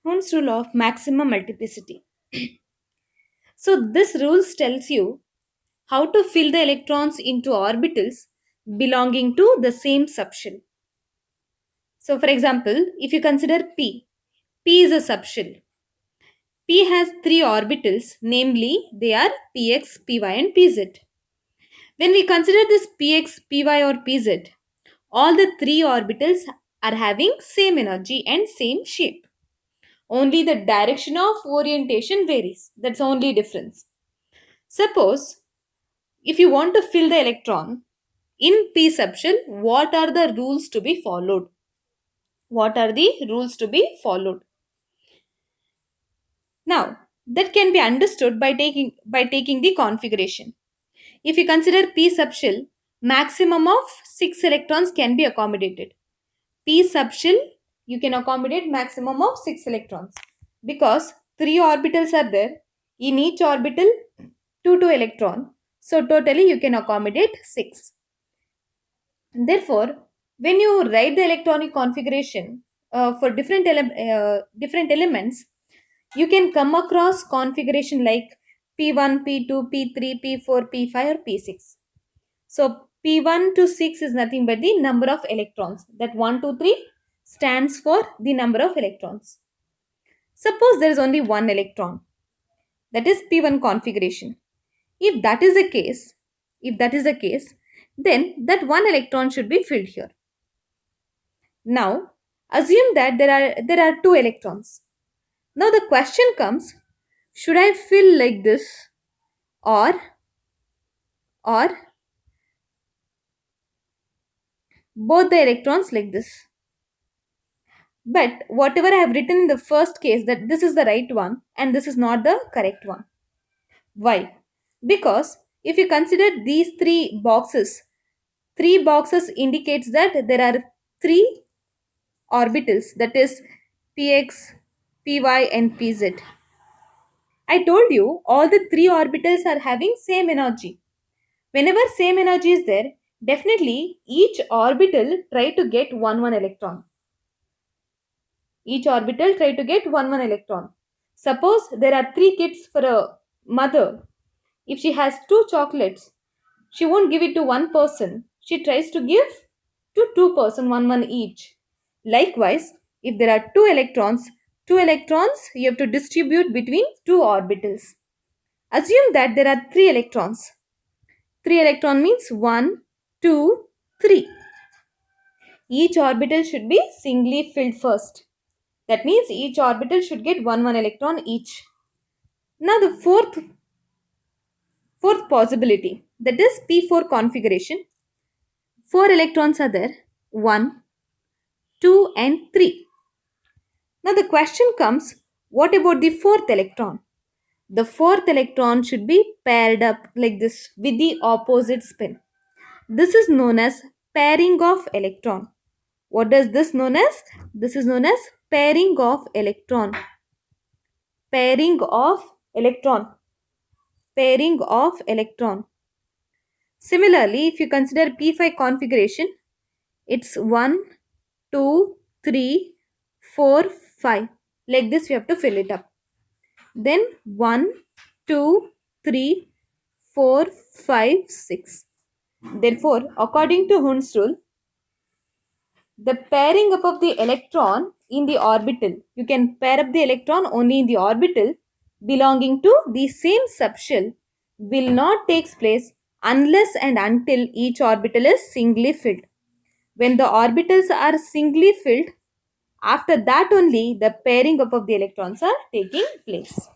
Hund's rule of maximum multiplicity. So this rule tells you how to fill the electrons into orbitals belonging to the same subshell. So for example, if you consider P is a subshell. P has three orbitals, namely they are Px, Py and Pz. When we consider this Px, Py or Pz, all the three orbitals are having same energy and same shape. Only the direction of orientation varies. That's the only difference. Suppose if you want to fill the electron in p subshell, what are the rules to be followed? What are the rules to be followed? Now, that can be understood by taking the configuration. If you consider p subshell, maximum of 6 electrons can be accommodated. P subshell, you can accommodate maximum of 6 electrons because 3 orbitals are there. In each orbital, 2 electron. So totally you can accommodate 6. Therefore, when you write the electronic configuration for different elements, you can come across configuration like P1, P2, P3, P4, P5 or P6. So P1 to 6 is nothing but the number of electrons. That 1, 2, 3 stands for the number of electrons. Suppose there is only one electron. That is P1 configuration. If that is the case, then that one electron should be filled here. Now, assume that there are two electrons. Now the question comes, should I fill like this or both the electrons like this? But whatever I have written in the first case, that this is the right one and this is not the correct one. Why? Because if you consider these three boxes indicates that there are three orbitals, that is px, py and pz. I told you all the three orbitals are having same energy. Whenever same energy is there, definitely each orbital try to get one electron. Each orbital try to get one electron. Suppose there are three kids for a mother. If she has two chocolates, she won't give it to one person. She tries to give to two person, one each. Likewise, if there are two electrons you have to distribute between two orbitals. Assume that there are three electrons. Three electron means 1, 2, 3. Each orbital should be singly filled first. That means each orbital should get one electron each. Now the fourth possibility, that is P4 configuration. 4 electrons are there, 1, 2 and 3. Now the question comes, what about the fourth electron? The fourth electron should be paired up like this with the opposite spin. This is known as pairing of electron. What does this known as? This is known as pairing of electron. Pairing of electron. Pairing of electron. Similarly, if you consider P5 configuration, it's 1, 2, 3, 4, 5. Like this we have to fill it up. Then 1, 2, 3, 4, 5, 6. Therefore, according to Hund's rule, the pairing up of the electron in the orbital, you can pair up the electron only in the orbital belonging to the same subshell, will not take place unless and until each orbital is singly filled. When the orbitals are singly filled, after that only the pairing up of the electrons are taking place.